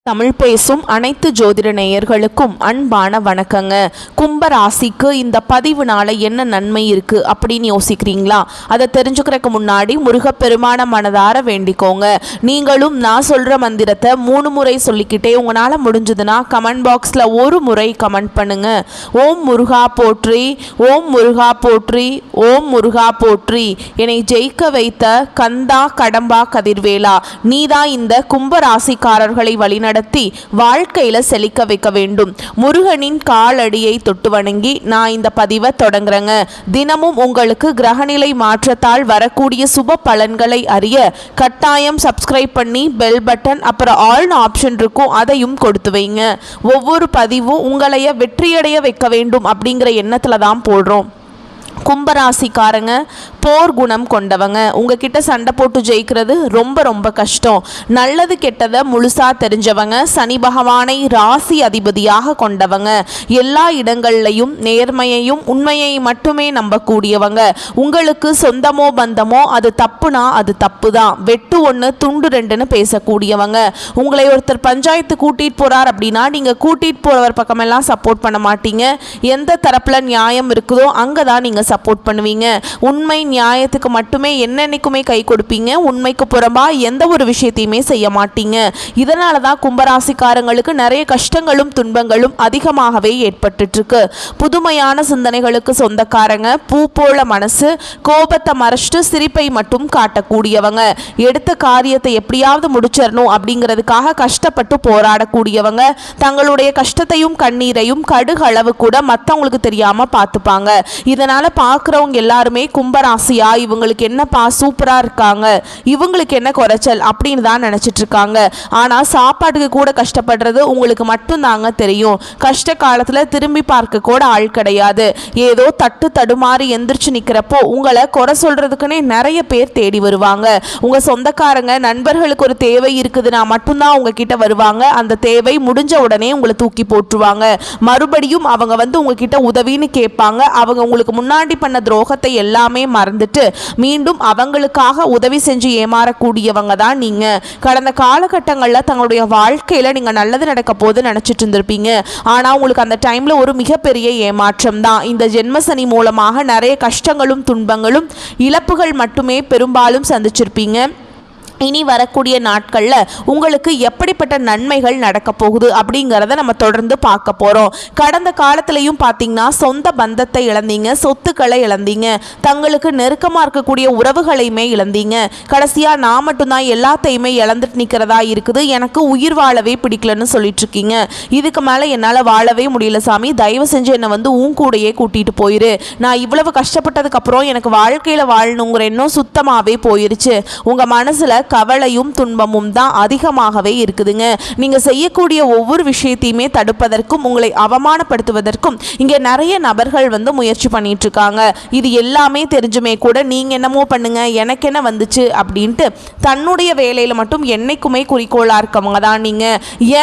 தமிழ் பேசும் அனைத்து ஜோதிட நேயர்களுக்கும் அன்பான வணக்கங்க. கும்பராசிக்கு இந்த பதிவுனால என்ன நன்மை இருக்கு அப்படின்னு யோசிக்கிறீங்களா? அதை தெரிஞ்சுக்கிறதுக்கு முன்னாடி முருகப்பெருமான மனதார வேண்டிக்கோங்க. நீங்களும் நான் சொல்ற மந்திரத்தை 3 முறை சொல்லிக்கிட்டே உங்களால முடிஞ்சதுன்னா கமெண்ட் பாக்ஸ்ல ஒரு முறை கமெண்ட் பண்ணுங்க. ஓம் முருகா போற்றி, ஓம் முருகா போற்றி, ஓம் முருகா போற்றி. என்னை ஜெயிக்க வைத்த கந்தா கடம்பா கதிர்வேலா, நீதான் இந்த கும்பராசிக்காரர்களை வழிநடத்தி வாழ்க்கையில செழிக்க வைக்க வேண்டும். முருகனின் காலடியை தொட்டு வணங்கி நான் இந்த பதிவை தொடங்குறேங்க. தினமும் உங்களுக்கு கிரகநிலை மாற்றத்தால் வரக்கூடிய சுப பலன்களை அறிய கட்டாயம் சப்ஸ்கிரைப் பண்ணி பெல் பட்டன் அப்புறம் ஆல் ஆப்ஷன் இருக்கும், அதையும் கொடுத்து வைங்க. ஒவ்வொரு பதிவும் உங்களைய வெற்றியடைய வைக்க வேண்டும் அப்படிங்கிற எண்ணத்துல தான் போடுறோம். கும்பராசிக்காரங்க போர் குணம் கொண்டவங்க. உங்ககிட்ட சண்டை போட்டு ஜெயிக்கிறது ரொம்ப ரொம்ப கஷ்டம். நல்லது கெட்டதை முழுசா தெரிஞ்சவங்க. சனி பகவானை ராசி அதிபதியாக கொண்டவங்க. எல்லா இடங்கள்லையும் நேர்மையையும் உண்மையை மட்டுமே நம்பக்கூடியவங்க. உங்களுக்கு சொந்தமோ பந்தமோ அது தப்புனா அது தப்பு தான், வெட்டு 1 துண்டு 2ன்னு பேசக்கூடியவங்க. உங்களை ஒருத்தர் பஞ்சாயத்து கூட்டிட்டு போறார் அப்படின்னா நீங்க கூட்டிட்டு போறவர் பக்கமெல்லாம் சப்போர்ட் பண்ண மாட்டீங்க. எந்த தரப்புல நியாயம் இருக்குதோ அங்கதான் நீங்க சப்போர்ட் பண்ணுவீங்க. உண்மை நியாயத்துக்கு மட்டுமே என்னென்னைக்குமே கை கொடுப்பீங்க. உண்மைக்கு புறம்பா எந்த ஒரு விஷயத்தையுமே செய்ய மாட்டீங்க. இதனால தான் கும்பராசிக்காரங்களுக்கு நிறைய கஷ்டங்களும் துன்பங்களும் அதிகமாகவே ஏற்பட்டு இருக்கு. புதுமையான சிந்தனைகளுக்கு சொந்தக்காரங்க. பூ போல மனசு, கோபத்தை மறைச்சிட்டு சிரிப்பை மட்டும் காட்டக்கூடியவங்க. எடுத்த காரியத்தை எப்படியாவது முடிச்சிடணும் அப்படிங்கிறதுக்காக கஷ்டப்பட்டு போராடக்கூடியவங்க. தங்களுடைய கஷ்டத்தையும் கண்ணீரையும் கடுகளவு கூட மற்றவங்களுக்கு தெரியாம பார்த்துப்பாங்க. இதனால பார்க்குறவங்க எல்லாருமே கும்பராசியா இவங்களுக்கு என்னப்பா சூப்பரா இருக்காங்க, இவங்களுக்கு என்ன குறைச்சல் அப்படின்னு தான் நினைச்சிட்டு இருக்காங்க. ஆனா சாப்பாட்டுக்கு கூட கஷ்டப்படுறது உங்களுக்கு மட்டும் தாங்க தெரியும். கஷ்ட காலத்துல திரும்பி பார்க்க கூட ஆள் கிடையாது. ஏதோ தட்டு தடுமாறி எந்திரிச்சு நிக்கிறப்போ உங்களை குறை சொல்றதுக்குன்னே நிறைய பேர் தேடி வருவாங்க. உங்க சொந்தக்காரங்க நண்பர்களுக்கு ஒரு தேவை இருக்குதுன்னா மட்டும்தான் உங்ககிட்ட வருவாங்க. அந்த தேவை முடிஞ்ச உடனே உங்களை தூக்கி போட்டுருவாங்க. மறுபடியும் அவங்க வந்து உங்ககிட்ட உதவின்னு கேட்பாங்க. அவங்க உங்களுக்கு முன்னாடி பண்ண துரோகத்தை எல்லாமே மறந்துட்டு மீண்டும் அவங்களுக்காக உதவி செஞ்சு ஏமாறக்கூடியவங்க தான் நீங்க. கடந்த காலகட்டங்களில் தங்களுடைய வாழ்க்கையில நீங்க நல்லது நடக்க போது நினைச்சிட்டு இருந்திருப்பீங்க. ஆனா உங்களுக்கு அந்த டைம்ல ஒரு மிகப்பெரிய ஏமாற்றம் தான். இந்த ஜென்மசனி மூலமாக நிறைய கஷ்டங்களும் துன்பங்களும் இழப்புகள் மட்டுமே பெரும்பாலும் சந்திச்சிருப்பீங்க. இனி வரக்கூடிய நாட்களில் உங்களுக்கு எப்படிப்பட்ட நன்மைகள் நடக்க போகுது அப்படிங்கிறத நம்ம தொடர்ந்து பார்க்க போகிறோம். கடந்த காலத்திலையும் பார்த்தீங்கன்னா சொந்த பந்தத்தை இழந்தீங்க, சொத்துக்களை இழந்தீங்க, தங்களுக்கு நெருக்கமாக இருக்கக்கூடிய உறவுகளையுமே இழந்தீங்க. கடைசியாக நான் மட்டும்தான் எல்லாத்தையுமே இழந்துட்டு நிற்கிறதா இருக்குது, எனக்கு உயிர் வாழவே பிடிக்கலன்னு சொல்லிட்டு இருக்கீங்க. இதுக்கு மேலே என்னால் வாழவே முடியல சாமி, தயவு செஞ்சு என்னை வந்து உன் கூடையே கூட்டிகிட்டு போயிரு. நான் இவ்வளவு கஷ்டப்பட்டதுக்கப்புறம் எனக்கு வாழ்க்கையில் வாழணுங்கிற எண்ணம் சுத்தமாகவே போயிருச்சு. உங்கள் மனசில் கவலையும் துன்பமும் தான் அதிகமாகவே இருக்குதுங்க. நீங்க செய்யக்கூடிய ஒவ்வொரு விஷயத்தையுமே தடுப்பதற்கும் உங்களை அவமானப்படுத்துவதற்கும் இங்க நிறைய நபர்கள் வந்து முயற்சி பண்ணிட்டு இருக்காங்க. இது எல்லாமே தெரிஞ்சுமே கூட நீங்க என்னமோ பண்ணுங்க எனக்கு என்ன வந்துச்சு அப்படின்ட்டு தன்னுடைய வேலையில மட்டும் என்னைக்குமே குறிக்கோளா இருக்கவங்க தான் நீங்க.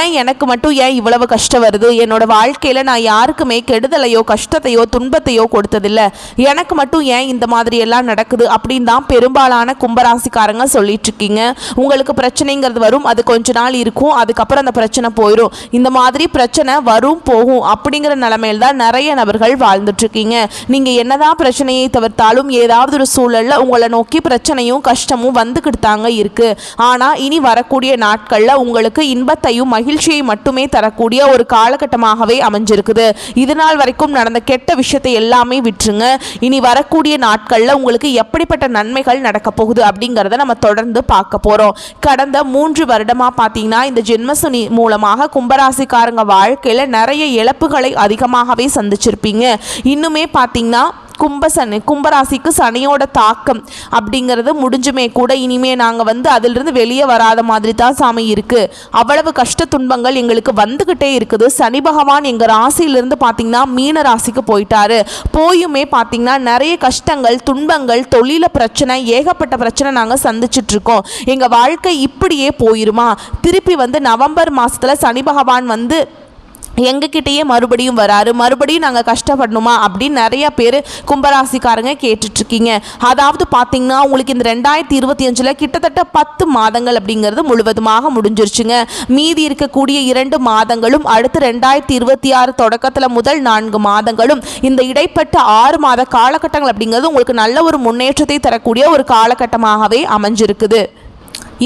ஏன் எனக்கு மட்டும் ஏன் இவ்வளவு கஷ்டம் வருது, என்னோட வாழ்க்கையில நான் யாருக்குமே கெடுதலையோ கஷ்டத்தையோ துன்பத்தையோ கொடுத்ததில்லை, எனக்கு மட்டும் ஏன் இந்த மாதிரி எல்லாம் நடக்குது அப்படின்னு தான் பெரும்பாலான கும்பராசிக்காரங்க சொல்லிட்டு இருக்கீங்க. உங்களுக்கு பிரச்சனைங்கிறது வரும், அது கொஞ்ச நாள் இருக்கும், அதுக்கப்புறம் அந்த பிரச்சனை போயிடும். இந்த மாதிரி பிரச்சனை வரும் போகும் அப்படிங்கிற நிலைமையில் தான் நிறைய நபர்கள் வாழ்ந்துட்டு இருக்கீங்க. நீங்க என்னதான் பிரச்சனையை தவிர்த்தாலும் ஏதாவது ஒரு சூழல்ல உங்களை நோக்கி பிரச்சனையும் கஷ்டமும் வந்துக்கிட்டு தாங்க இருக்கு. ஆனா இனி வரக்கூடிய நாட்கள்ல உங்களுக்கு இன்பத்தையும் மகிழ்ச்சியை மட்டுமே தரக்கூடிய ஒரு காலகட்டமாகவே அமைஞ்சிருக்குது. இது நாள் வரைக்கும் நடந்த கெட்ட விஷயத்தை எல்லாமே விட்டுருங்க. இனி வரக்கூடிய நாட்கள்ல உங்களுக்கு எப்படிப்பட்ட நன்மைகள் நடக்க போகுது அப்படிங்கிறத நம்ம தொடர்ந்து பார்க்க போறோம். கடந்த 3 வருடமா பார்த்தீங்கன்னா இந்த ஜென்மசனி மூலமாக கும்பராசிக்காரங்க வாழ்க்கையில நிறைய இழப்புகளை அதிகமாகவே சந்திச்சிருப்பீங்க. இன்னுமே பார்த்தீங்கன்னா கும்பராசிக்கு சனியோட தாக்கம் அப்படிங்கிறது முடிஞ்சுமே கூட இனிமே நாங்கள் வந்து அதிலிருந்து வெளியே வராத மாதிரி தான் சாமி இருக்கு. அவ்வளவு கஷ்ட துன்பங்கள் எங்களுக்கு வந்துகிட்டே இருக்குது. சனி பகவான் எங்கள் ராசியிலிருந்து பார்த்தீங்கன்னா மீன ராசிக்கு போயிட்டாரு. போயுமே பார்த்தீங்கன்னா நிறைய கஷ்டங்கள் துன்பங்கள் தொழில பிரச்சனை ஏகப்பட்ட பிரச்சனை நாங்கள் சந்திச்சுட்டு இருக்கோம். எங்கள் வாழ்க்கை இப்படியே போயிருமா? திருப்பி வந்து நவம்பர் மாதத்தில் சனி பகவான் வந்து எங்ககிட்டயே மறுபடியும் வராரு, மறுபடியும் நாங்கள் கஷ்டப்படணுமா அப்படின்னு நிறைய பேர் கும்பராசிக்காரங்க கேட்டுட்ருக்கீங்க. அதாவது பார்த்தீங்கன்னா உங்களுக்கு இந்த 2025 கிட்டத்தட்ட 10 மாதங்கள் அப்படிங்கிறது முழுவதுமாக முடிஞ்சிருச்சுங்க. மீதி இருக்கக்கூடிய 2 மாதங்களும் அடுத்து 2026 தொடக்கத்தில் முதல் 4 மாதங்களும் இந்த இடைப்பட்ட 6 மாத காலகட்டங்கள் அப்படிங்கிறது உங்களுக்கு நல்ல ஒரு முன்னேற்றத்தை தரக்கூடிய ஒரு காலகட்டமாகவே அமைஞ்சிருக்குது.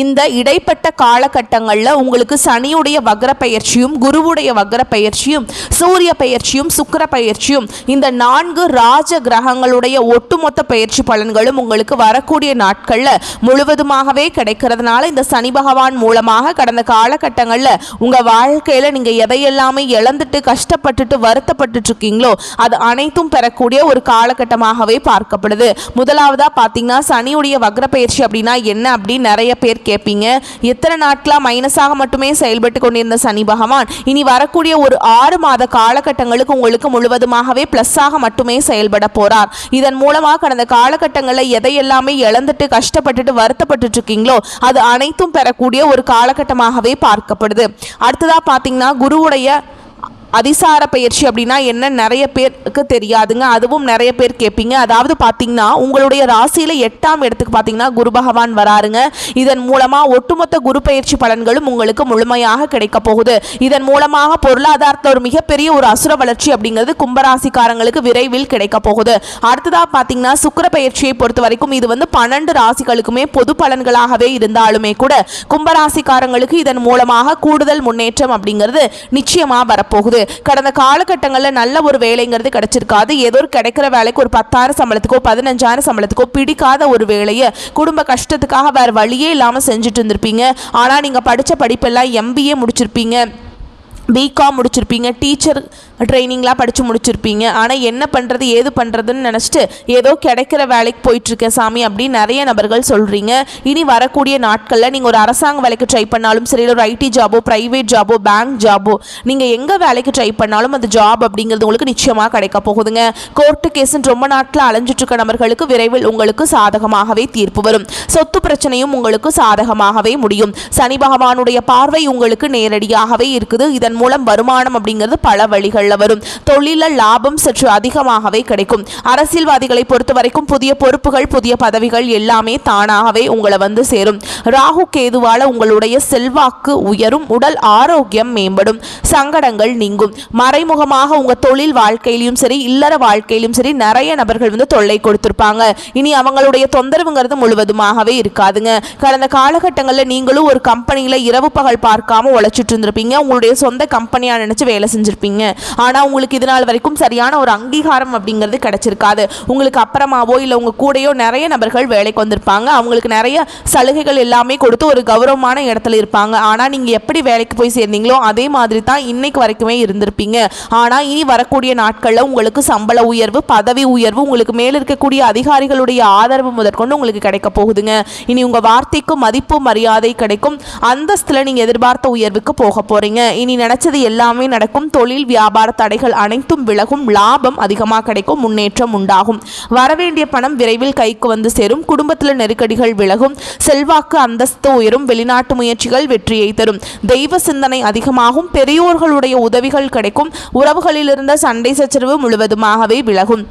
இந்த இடைப்பட்ட காலகட்டங்களில் உங்களுக்கு சனியுடைய வக்ர பயிற்சியும் குருவுடைய வக்ர பயிற்சியும் சூரிய பயிற்சியும் சுக்கிர பயிற்சியும் இந்த 4 ராஜ கிரகங்களுடைய ஒட்டுமொத்த பயிற்சி பலன்களும் உங்களுக்கு வரக்கூடிய நாட்களில் முழுவதுமாகவே கிடைக்கிறதுனால இந்த சனி பகவான் மூலமாக கடந்த காலகட்டங்களில் உங்கள் வாழ்க்கையில் நீங்கள் எதையெல்லாமே இழந்துட்டு கஷ்டப்பட்டுட்டு வருத்தப்பட்டு இருக்கீங்களோ அது அனைத்தும் பெறக்கூடிய ஒரு காலகட்டமாகவே பார்க்கப்படுது. முதலாவதாக பார்த்தீங்கன்னா சனியுடைய வக்ர பயிற்சி அப்படின்னா என்ன அப்படின்னு நிறைய பேர் கேட்பீங்க. எத்தனை நாட்களா மைனஸாக மட்டுமே செயல்பட்டு கொண்டிருந்த சனி பகவான் இனி வரக்கூடிய ஒரு 6 மாத காலகட்டங்களுக்கு உங்களுக்கு முழுவதுமாகவே பிளஸ்ஸாக மட்டுமே செயல்பட போறார். இதன் மூலமாக கடந்த காலகட்டங்களில் எதையெல்லாமே இழந்துட்டு கஷ்டப்பட்டுட்டு வருத்தப்பட்டு இருக்கீங்களோ அது அனைத்தும் பெறக்கூடிய ஒரு காலகட்டமாகவே பார்க்கப்படுது. அடுத்ததா பார்த்தீங்கன்னா குருவுடைய அதிசார பயிற்சி அப்படின்னா என்ன நிறைய பேருக்கு தெரியாதுங்க. அதுவும் நிறைய பேர் கேட்பீங்க. அதாவது பார்த்தீங்கன்னா உங்களுடைய ராசியில் 8ஆம் இடத்துக்கு பார்த்தீங்கன்னா குரு பகவான் வராருங்க. இதன் மூலமாக ஒட்டுமொத்த குரு பயிற்சி பலன்களும் உங்களுக்கு முழுமையாக கிடைக்க போகுது. இதன் மூலமாக பொருளாதாரத்தில் ஒரு மிகப்பெரிய ஒரு அசுர வளர்ச்சி அப்படிங்கிறது கும்பராசிக்காரங்களுக்கு விரைவில் கிடைக்க போகுது. அடுத்ததாக பார்த்தீங்கன்னா சுக்கிர பயிற்சியை பொறுத்த வரைக்கும் இது 12 ராசிகளுக்குமே பொது பலன்களாகவே இருந்தாலுமே கூட கும்பராசிக்காரங்களுக்கு இதன் மூலமாக கூடுதல் முன்னேற்றம் அப்படிங்கிறது நிச்சயமாக வரப்போகுது. கடந்த காலகட்டங்களில் நல்ல ஒரு வேலைங்கிறது கிடைச்சிருக்காது. ஏதோ கிடைக்கிற வேலைக்கு ஒரு 10,000 சம்பளத்துக்கோ 15,000 சம்பளத்துக்கோ பிடிக்காத ஒரு வேலையை குடும்ப கஷ்டத்துக்காக வேற வழியே இல்லாமல் செஞ்சுட்டு இருந்திருப்பீங்க. ஆனால் நீங்கள் படித்த படிப்பெல்லாம் MBA முடிச்சிருப்பீங்க, பிகாம் முடிச்சிருப்பீங்க, டீச்சர் ட்ரைனிங்லாம் படித்து முடிச்சிருப்பீங்க. ஆனால் என்ன பண்ணுறது ஏது பண்ணுறதுன்னு நினச்சிட்டு ஏதோ கிடைக்கிற வேலைக்கு போயிட்டுருக்கேன் சாமி அப்படின்னு நிறைய நபர்கள் சொல்கிறீங்க. இனி வரக்கூடிய நாட்களில் நீங்கள் ஒரு அரசாங்க வேலைக்கு ட்ரை பண்ணாலும் சரி, ஒரு IT ஜாபோ ப்ரைவேட் ஜாபோ பேங்க் ஜாபோ நீங்கள் எங்கே வேலைக்கு ட்ரை பண்ணாலும் அந்த ஜாப் அப்படிங்கிறது உங்களுக்கு நிச்சயமாக கிடைக்க போகுதுங்க. கோர்ட்டு கேஸுன்னு ரொம்ப நாட்களில் அலைஞ்சிட்ருக்க நபர்களுக்கு விரைவில் உங்களுக்கு சாதகமாகவே தீர்ப்பு வரும். சொத்து பிரச்சனையும் உங்களுக்கு சாதகமாகவே முடியும். சனி பகவானுடைய பார்வை உங்களுக்கு நேரடியாகவே இருக்குது. இதன் மூலம் வருமானம் அப்படிங்கிறது பல வழிகளில் வரும். தொழில லாபம் சற்று அதிகமாகவே கிடைக்கும். அரசியல்வாதிகளை பொறுத்த வரைக்கும் புதிய பொறுப்புகள் புதிய பதவிகள் எல்லாமே தானாகவே உங்களை சேரும். ராகு கேதுவால உங்களுடைய செல்வாக்கு உயரும், உடல் ஆரோக்கியம் மேம்படும், சங்கடங்கள் நீங்கும். மறைமுகமாக உங்க தொழில் வாழ்க்கையிலும் சரி இல்லற வாழ்க்கையிலும் சரி நிறைய நபர்கள் தொல்லை கொடுத்திருப்பாங்க. இனி அவங்களுடைய தொந்தரவுங்கிறது முழுவதுமாகவே இருக்காதுங்க. கடந்த காலகட்டங்களில் நீங்களும் ஒரு கம்பெனியில இரவு பகல் பார்க்காம உழைச்சிட்டு இருந்திருப்பீங்க. உங்களுடைய சொந்த கம்பெனியா நினைச்சு வேலை செஞ்சிருப்பீங்க. ஆனால் உங்களுக்கு இது நாள் வரைக்கும் சரியான ஒரு அங்கீகாரம் அப்படிங்கிறது கிடைச்சிருக்காது. உங்களுக்கு அப்புறமாவோ இல்லை உங்கள் கூடையோ நிறைய நபர்கள் வேலைக்கு வந்திருப்பாங்க. அவங்களுக்கு நிறைய சலுகைகள் எல்லாமே கொடுத்து ஒரு கௌரவமான இடத்துல இருப்பாங்க. ஆனால் நீங்கள் எப்படி வேலைக்கு போய் சேர்ந்தீங்களோ அதே மாதிரி தான் இன்னைக்கு வரைக்குமே இருந்திருப்பீங்க. ஆனால் இனி வரக்கூடிய நாட்களில் உங்களுக்கு சம்பள உயர்வு பதவி உயர்வு உங்களுக்கு மேல் இருக்கக்கூடிய அதிகாரிகளுடைய ஆதரவு முதற்கொண்டு உங்களுக்கு கிடைக்க போகுதுங்க. இனி உங்கள் வார்த்தைக்கு மதிப்பு மரியாதை கிடைக்கும். அந்தஸ்தில் நீங்கள் எதிர்பார்த்த உயர்வுக்கு போக போகிறீங்க. இனி நினைச்சது எல்லாமே நடக்கும். தொழில் வியாபார தடைகள் அனைத்தும் விலகும். லாபம் அதிகமாக கிடைக்கும். முன்னேற்றம் உண்டாகும். வரவேண்டிய பணம் விரைவில் கைக்கு சேரும். குடும்பத்தில் நெருக்கடிகள் விலகும். செல்வாக்கு அந்தஸ்து உயரும். வெளிநாட்டு முயற்சிகள் வெற்றியை தரும். தெய்வ சிந்தனை அதிகமாகும். பெரியோர்களுடைய உதவிகள் கிடைக்கும். உறவுகளில் இருந்த சண்டை சச்சரவு முழுவதுமாகவே விலகும்.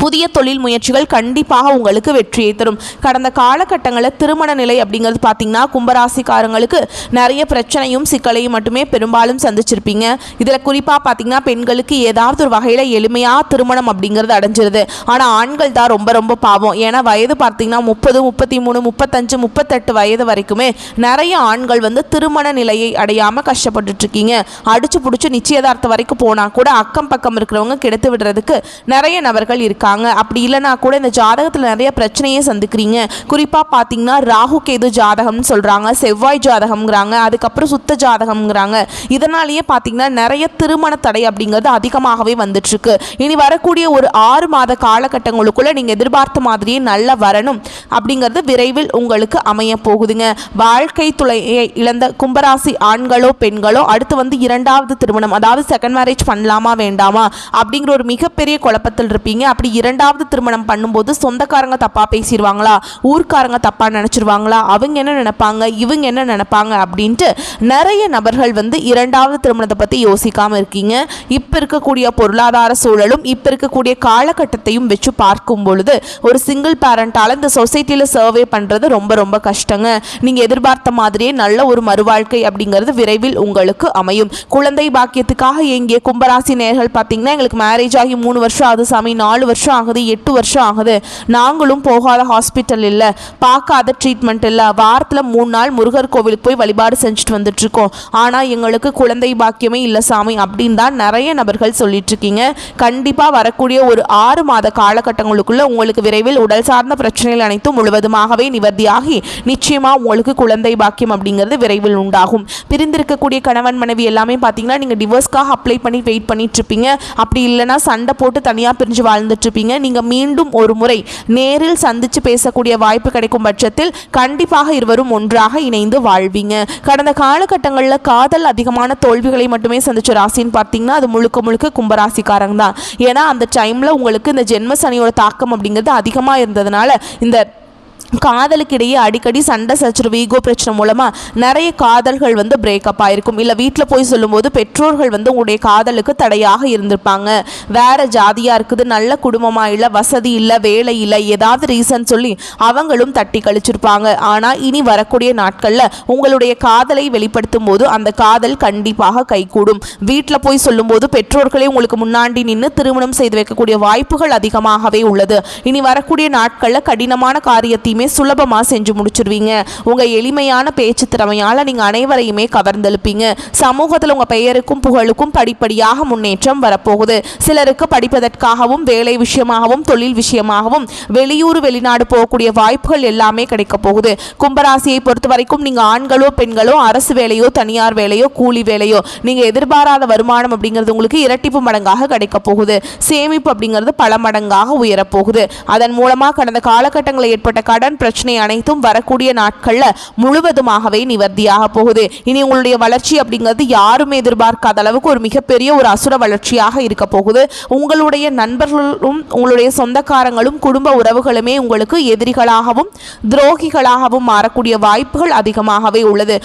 புதிய தொழில் முயற்சிகள் கண்டிப்பாக உங்களுக்கு வெற்றியை தரும். கடந்த காலகட்டங்களில் திருமண நிலை அப்படிங்கிறது பார்த்தீங்கன்னா கும்பராசிக்காரங்களுக்கு நிறைய பிரச்சனையும் சிக்கலையும் மட்டுமே பெரும்பாலும் சந்திச்சிருப்பீங்க. இதில் குறிப்பாக பார்த்தீங்கன்னா பெண்களுக்கு ஏதாவது ஒரு வகையில் எளிமையாக திருமணம் அப்படிங்கிறது அடைஞ்சிருது. ஆனால் ஆண்கள் தான் ரொம்ப ரொம்ப பாவம். ஏன்னா வயது பார்த்தீங்கன்னா 30, 33, 35, 38 வயது வரைக்குமே நிறைய ஆண்கள் திருமண நிலையை அடையாமல் கஷ்டப்பட்டுட்ருக்கீங்க. அடிச்சு பிடிச்சி நிச்சயதார்த்தம் வரைக்கும் போனால் கூட அக்கம் பக்கம் இருக்கிறவங்க கெடுத்து விடுறதுக்கு நிறைய நபர்கள் இருக்காங்க. அப்படி இல்லைனா கூட இந்த ஜாதகத்தில் நிறைய பிரச்சனையே சந்திக்கிறீங்க. குறிப்பாக பார்த்தீங்கன்னா ராகு கேது ஜாதகம்னு சொல்கிறாங்க, செவ்வாய் ஜாதகம்ங்கிறாங்க, அதுக்கப்புறம் சுத்த ஜாதகம்ங்கிறாங்க. இதனாலேயே பார்த்தீங்கன்னா நிறைய திருமண தடை அப்படிங்கிறது அதிகமாகவே வந்துட்டுருக்கு. இனி வரக்கூடிய ஒரு 6 மாத காலகட்டங்களுக்குள்ளே நீங்கள் எதிர்பார்த்த மாதிரியே நல்ல வரணும் அப்படிங்கிறது விரைவில் உங்களுக்கு அமைய போகுதுங்க. வாழ்க்கை துணையை இழந்த கும்பராசி ஆண்களோ பெண்களோ அடுத்து 2வது திருமணம் அதாவது செகண்ட் மேரேஜ் பண்ணலாமா வேண்டாமா அப்படிங்கிற ஒரு மிகப்பெரிய குழப்பத்தில் இருப்பீங்க. அப்படி இரண்டாவது திருமணம் பண்ணும்போது சொந்தக்காரங்க தப்பா பேசிடுவாங்களா, ஊர்க்காரங்க தப்பா நினைச்சிருவாங்களா, அவங்க என்ன நினைப்பாங்க, இவங்க என்ன நினைப்பாங்க அப்படின்ட்டு நிறைய நபர்கள் வந்து இரண்டாவது திருமணத்தை பத்தி யோசிக்காம இருக்கீங்க. இப்ப இருக்கக்கூடிய பொருளாதார சூழலும் இப்ப இருக்கக்கூடிய காலகட்டத்தையும் வச்சு பார்க்கும் பொழுது ஒரு சிங்கிள் பேரண்டால இந்த சொசைட்டில சர்வே பண்றது ரொம்ப ரொம்ப கஷ்டங்க. நீங்க எதிர்பார்த்த மாதிரியே நல்ல ஒரு மறுவாழ்க்கை அப்படிங்கிறது விரைவில் உங்களுக்கு அமையும். குழந்தை பாக்கியத்துக்காக எங்கே கும்பராசி நேயர்கள் பார்த்தீங்கன்னா, எங்களுக்கு மேரேஜ் ஆகி 3 வருஷம் ஆகுது சாமி, 4 வருஷம் ஆகுது, 8 வருஷம் ஆகுது, நாங்களும் போகாத ஹாஸ்பிட்டல் இல்லை, பார்க்காத ட்ரீட்மெண்ட் இல்லை, வாரத்தில் 3 நாள் முருகர் கோவிலுக்கு போய் வழிபாடு செஞ்சுட்டு வந்துட்டு இருக்கோம், ஆனால் எங்களுக்கு குழந்தை பாக்கியமே இல்லை சாமி அப்படின்னு தான் நிறைய நபர்கள் சொல்லிட்டு இருக்கீங்க. கண்டிப்பாக வரக்கூடிய ஒரு 6 மாத காலகட்டங்களுக்குள்ள உங்களுக்கு விரைவில் உடல் சார்ந்த பிரச்சனைகள் அனைத்தும் முழுவதுமாகவே நிவர்த்தியாகி நிச்சயமா உங்களுக்கு குழந்தை பாக்கியம் அப்படிங்கிறது விரைவில் உண்டாகும். பிரிந்திருக்கக்கூடிய கணவன் மனைவி எல்லாமே பார்த்தீங்கன்னா நீங்கள் டிவோர்ஸ்க்காக அப்ளை பண்ணி வெயிட் பண்ணிட்டு இருப்பீங்க. அப்படி இல்லைனா சண்டை போட்டு தனியாக பிரிஞ்சு வாழ்ந்துட்டு இருப்பீங்க. நீங்கள் மீண்டும் ஒரு முறை நேரில் சந்தித்து பேசக்கூடிய வாய்ப்பு கிடைக்கும் பட்சத்தில் கண்டிப்பாக இருவரும் ஒன்றாக இணைந்து வாழ்வீங்க. கடந்த காலகட்டங்களில் காதல் அதிகமான தோல்விகளை மட்டுமே சந்திச்ச ராசின்னு பார்த்தீங்கன்னா அது முழுக்க முழுக்க கும்பராசிக்காரங்க தான். ஏன்னா அந்த டைமில் உங்களுக்கு இந்த ஜென்ம சனியோட தாக்கம் அப்படிங்கிறது அதிகமாக இருந்ததுனால இந்த காதலுக்கு இடையே அடிக்கடி சண்டை சச்சரவு ஈகோ பிரச்சனை மூலமாக நிறைய காதல்கள் வந்து பிரேக்கப் ஆகிருக்கும். இல்லை வீட்டில் போய் சொல்லும்போது பெற்றோர்கள் வந்து உங்களுடைய காதலுக்கு தடையாக இருந்திருப்பாங்க. வேறு ஜாதியாக இருக்குது, நல்ல குடும்பமாக இல்லை, வசதி இல்லை, வேலை இல்லை, ஏதாவது ரீசன் சொல்லி அவங்களும் தட்டி கழிச்சிருப்பாங்க. ஆனால் இனி வரக்கூடிய நாட்களில் உங்களுடைய காதலை வெளிப்படுத்தும் போது அந்த காதல் கண்டிப்பாக கைகூடும். வீட்டில் போய் சொல்லும்போது பெற்றோர்களே உங்களுக்கு முன்னாடி நின்று திருமணம் செய்து வைக்கக்கூடிய வாய்ப்புகள் அதிகமாகவே உள்ளது. இனி வரக்கூடிய நாட்களில் கடினமான காரியத்தை சுலபமா செஞ்சு முடிச்சிருவீங்க. உங்க எளிமையான பேச்சு திறமையால நீங்க அனைவரையுமே கவர்ந்தெழுப்பீங்க. சமூகத்தில் உங்க பெயருக்கும் புகழுக்கும் படிப்படியாக முன்னேற்றம் வரப்போகுது. சிலருக்கு படிப்பதற்காகவும் வேலை விஷயமாகவும் தொழில் விஷயமாகவும் வெளியூர் வெளிநாடு போகக்கூடிய வாய்ப்புகள் எல்லாமே கிடைக்க போகுது. கும்பராசியை பொறுத்த வரைக்கும் நீங்க ஆண்களோ பெண்களோ அரசு வேலையோ தனியார் வேலையோ கூலி வேலையோ நீங்க எதிர்பாராத வருமானம் அப்படிங்கிறது உங்களுக்கு இரட்டிப்பு மடங்காக கிடைக்க போகுது. சேமிப்பு அப்படிங்கிறது பல மடங்காக உயரப்போகுது. அதன் மூலமாக கடந்த காலகட்டங்களில் ஏற்பட்ட கடன் பிரச்சனை அனைத்தும் வரக்கூடிய நாட்கள்ல முழுவதுமாகவே நிவர்த்தியாக போகுது. இனி உங்களுடைய வளர்ச்சி அப்படிங்கிறது யாருமே எதிர்பார்க்காத அளவுக்கு ஒரு மிகப்பெரிய ஒரு அசுர வளர்ச்சியாக இருக்க போகுது. உங்களுடைய நண்பர்களும் உங்களுடைய சொந்தக்காரங்களும் குடும்ப உறவுகளுமே உங்களுக்கு எதிரிகளாகவும் துரோகிகளாகவும் மாறக்கூடிய வாய்ப்புகள் அதிகமாகவே உள்ளது.